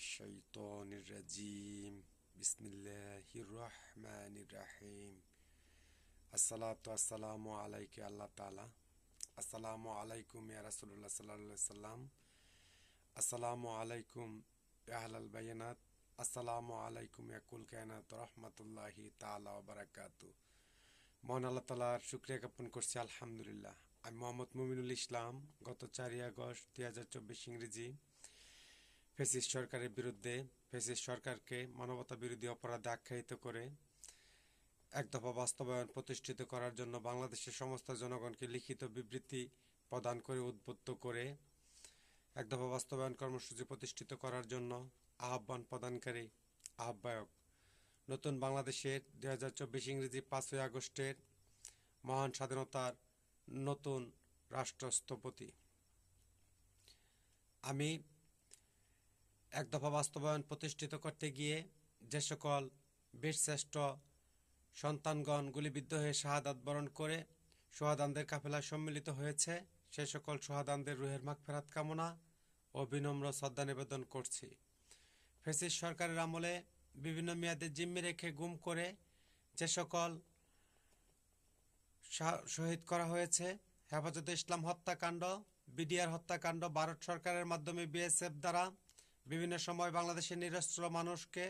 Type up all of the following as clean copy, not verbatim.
الشيطان الرجيم بسم الله الرحمن الرحيم الصلاة والسلام عليك يا الله تعالى السلام عليكم يا رسول الله صلى الله عليه وسلم السلام عليكم يا أهل البينات السلام عليكم يا كل كائنات رحمة الله تعالى وبركاته মহান আল্লাহ তাআলার শুকরিয়া জ্ঞাপন করছি আলহামদুলিল্লাহ। আমি মোহাম্মদ মুমিনুল ইসলাম গত 4 আগস্ট 2024 ইংরেজি ফ্যাসিস্ট সরকারের বিরুদ্ধে ফ্যাসিস্ট সরকারকে মানবতা বিরোধী অপরাধে আখ্যায়িত করে এক দফা বাস্তবায়ন প্রতিষ্ঠিত করার জন্য বাংলাদেশের সমস্ত জনগণকে লিখিত বিবৃতি প্রদান করে উদ্বুদ্ধ করে এক দফা বাস্তবায়ন কর্মসূচি প্রতিষ্ঠিত করার জন্য আহ্বান প্রদানকারী আহ্বায়ক নতুন বাংলাদেশের 2024 ইংরেজি 5 আগস্টের মহান স্বাধীনতার নতুন রাষ্ট্রস্থপতি। আমি এক দফা বাস্তবায়ন প্রতিষ্ঠিত করতে গিয়ে যে সকল বীরশ্রেষ্ঠ সন্তানগণ গুলিবিদ্ধ হয়ে শাহাদাত বরণ করে শহাদানদের কাফেলায় সম্মিলিত হয়েছে, সে সকল শহাদানদের রুহের মাগফিরাত কামনা ও বিনম্র শ্রদ্ধা নিবেদন করছি। ফ্যাসিস্ট সরকারের আমলে বিভিন্ন মেয়াদে জিম্মি রেখে গুম করে যে সকল শহীদ করা হয়েছে, হেফাজতে ইসলাম হত্যাকাণ্ড, বিডিআর হত্যাকাণ্ড, ভারত সরকারের মাধ্যমে বিএসএফ দ্বারা বিভিন্ন সময় বাংলাদেশের নিরস্ত্র মানুষকে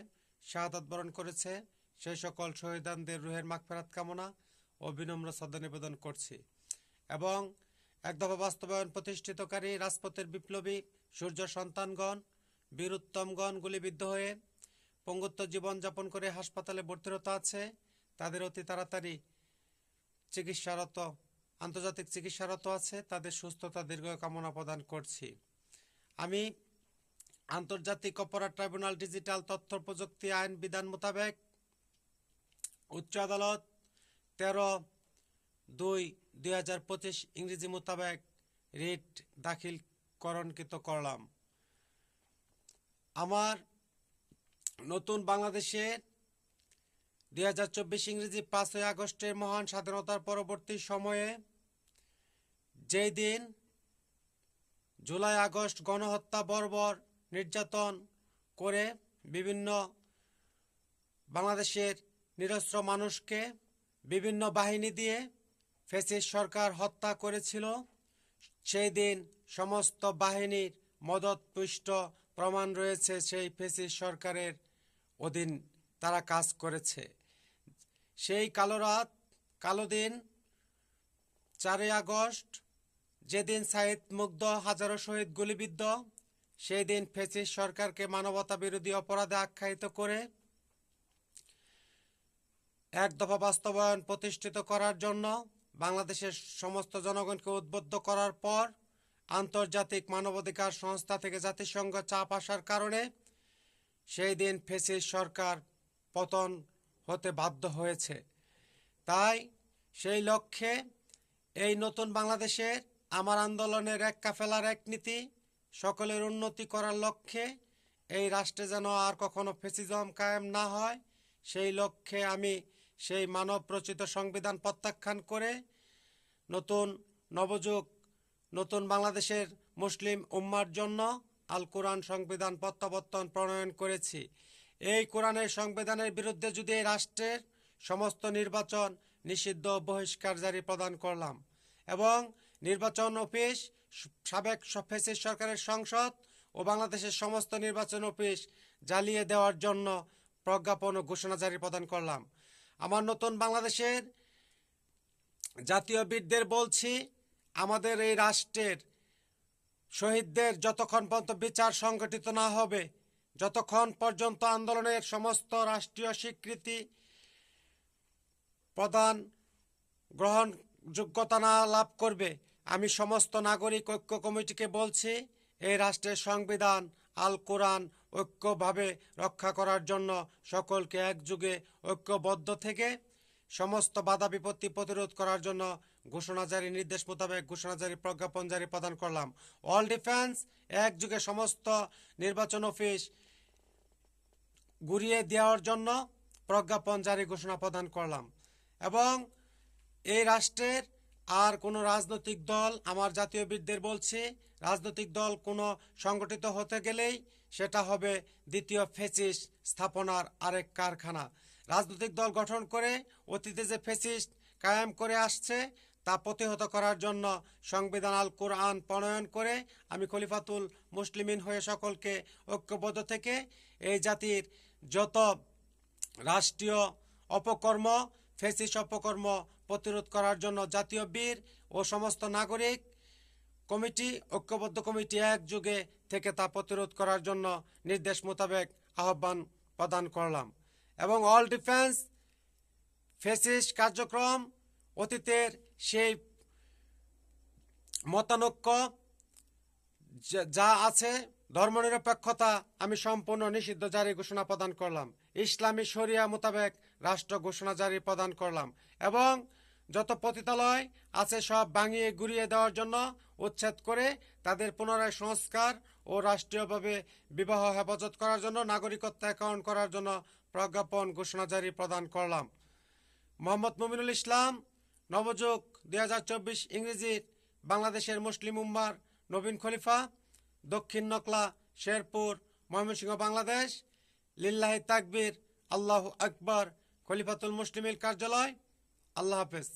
শাহাদাত বরণ করেছে, সেই সকল শহীদানদের রুহের মাগফিরাত কামনা ও বিনম্র শ্রদ্ধা নিবেদন করছি। এবং এক দফা বাস্তবায়ন প্রতিষ্ঠিতকারী রাজপথের বিপ্লবী সূর্য সন্তানগণ, বীরুত্তমগণ গুলিবিদ্ধ হয়ে পঙ্গুত্ব জীবনযাপন করে হাসপাতালে ভর্তিরত আছে, তাদের অতি তাড়াতাড়ি চিকিৎসারত আন্তর্জাতিক চিকিৎসারত আছে, তাদের সুস্থতা দীর্ঘায়ু কামনা প্রদান করছি। আমি আন্তর্জাতিক অপরাধ ট্রাইব্যুনাল ডিজিটাল তথ্য প্রযুক্তি আইন বিধান মোতাবেক উচ্চ আদালত 13/2/2025 ইংরেজি মোতাবেক রিট দাখিলকরণকৃত করলাম। আমার নতুন বাংলাদেশের 2024 ইংরেজি 5 আগস্টের মহান স্বাধীনতার পরবর্তী সময়ে যেই দিন জুলাই আগস্ট গণহত্যা বর্বর নির্যাতন করে বিভিন্ন বাংলাদেশের নিরস্ত্র মানুষকে বিভিন্ন বাহিনী দিয়ে ফ্যাসিস্ট সরকার হত্যা করেছিল, সেই দিন সমস্ত বাহিনীর মদতপুষ্ট প্রমাণ রয়েছে সেই ফ্যাসিস্ট সরকারের অধীন তারা কাজ করেছে। সেই কালো রাত কালো দিন 4 আগস্ট যেদিন সাইদ মুগ্ধ হাজারো শহীদ গুলিবিদ্ধ, সেই দিন ফ্যাসিস্ট সরকারকে মানবতা বিরোধী অপরাধে আখ্যায়িত করে এক দফা বাস্তবায়ন প্রতিষ্ঠিত করার জন্য বাংলাদেশের সমস্ত জনগণকে উদ্বুদ্ধ করার পর আন্তর্জাতিক মানবাধিকার সংস্থা থেকে জাতিসংঘ চাপ আসার কারণে সেই দিন ফ্যাসিস্ট সরকার পতন হতে বাধ্য হয়েছে। তাই সেই লক্ষ্যে এই নতুন বাংলাদেশের আমার আন্দোলনের এক কাফেলার এক নীতি সকলের উন্নতি করার লক্ষ্যে এই রাষ্ট্রে যেন আর কখনো ফ্যাসিজম কায়েম না হয়, সেই লক্ষ্যে আমি সেই মানব রচিত সংবিধান প্রত্যাখ্যান করে নতুন নবযুগ নতুন বাংলাদেশের মুসলিম উম্মার জন্য আল কোরআন সংবিধান প্রত্যাবর্তন প্রণয়ন করেছি। এই কোরআনের সংবিধানের বিরুদ্ধে যদি এই রাষ্ট্রের সমস্ত নির্বাচন নিষিদ্ধ বহিষ্কার জারি প্রদান করলাম এবং নির্বাচন অফিস, সাবেক ফ্যাসিস্ট সরকারের সংসদ ও বাংলাদেশের সমস্ত নির্বাচন অফিস জ্বালিয়ে দেওয়ার জন্য প্রজ্ঞাপন ও ঘোষণা জারি প্রদান করলাম। আমার নতুন বাংলাদেশের জাতীয় বীরদের বলছি, আমাদের এই রাষ্ট্রের শহীদদের যতক্ষণ পর্যন্ত বিচার সংগঠিত না হবে, যতক্ষণ পর্যন্ত আন্দোলনের সমস্ত রাষ্ট্রীয় স্বীকৃতি প্রদান গ্রহণযোগ্যতা না লাভ করবে, আমি সমস্ত নাগরিক ঐক্য কমিটিকে বলছি এই রাষ্ট্রের সংবিধান আল কোরআন ঐক্যভাবে রক্ষা করার জন্য সকলকে একযোগে ঐক্যবদ্ধ থেকে সমস্ত বাধা বিপত্তি প্রতিরোধ করার জন্য ঘোষণা জারি নির্দেশ মোতাবেক ঘোষণা জারি প্রজ্ঞাপন জারি প্রদান করলাম। অল ডিফেন্স একযোগে সমস্ত নির্বাচন অফিস ঘুরিয়ে দেওয়ার জন্য প্রজ্ঞাপন জারি ঘোষণা প্রদান করলাম। এবং এই রাষ্ট্রের আর কোনো রাজনৈতিক দল, আমার জাতীয় বীরদের বলছি, রাজনৈতিক দল কোনো সংগঠিত হতে গেলেই সেটা হবে দ্বিতীয় ফ্যাসিস্ট স্থাপনার আরেক কারখানা। রাজনৈতিক দল গঠন করে অতীতে যে ফ্যাসিস্ট কায়েম করে আসছে তা প্রতিহত করার জন্য সংবিধান আল কোরআন প্রণয়ন করে আমি খলিফাতুল মুসলিমিন হয়ে সকলকে ঐক্যবদ্ধ থেকে এই জাতির যত রাষ্ট্রীয় অপকর্ম ফ্যাসিস্ট অপকর্ম প্রতিরোধ করার জন্য জাতীয় বীর ও সমস্ত নাগরিক কমিটি ঐক্যবদ্ধ কমিটি একযোগে থেকে তা প্রতিরোধ করার জন্য নির্দেশ মোতাবেক আহ্বান প্রদান করলাম। এবং অল ডিফেন্স ফ্যাসিস্ট কার্যক্রম অতীতের সেই মতানৈক্য যা আছে ধর্মনিরপেক্ষতা আমি সম্পূর্ণ নিষিদ্ধ জারি ঘোষণা প্রদান করলাম। ইসলামী শরিয়া মোতাবেক রাষ্ট্র ঘোষণা জারি প্রদান করলাম এবং যত পতিতালয় আছে সব ভাঙিয়ে গুড়িয়ে দেওয়ার জন্য উচ্ছেদ করে তাদের পুনরায় সংস্কার ও রাষ্ট্রীয়ভাবে বিবাহ হেফাজত করার জন্য নাগরিকত্ব অ্যাকাউন্ট করার জন্য প্রজ্ঞাপন ঘোষণা জারি প্রদান করলাম। মোহাম্মদ মুমিনুল ইসলাম নবযুগ 2024 ইংরেজির বাংলাদেশের মুসলিম উম্মার নবীন খলিফা, দক্ষিণ নকলা, শেরপুর, ময়মনসিংহ, বাংলাদেশ। লিল্লাহি তাকবীর, আল্লাহু আকবার। খলিফাতুল মুসলিমিল কার্যালয়। আল্লাহ হাফেজ।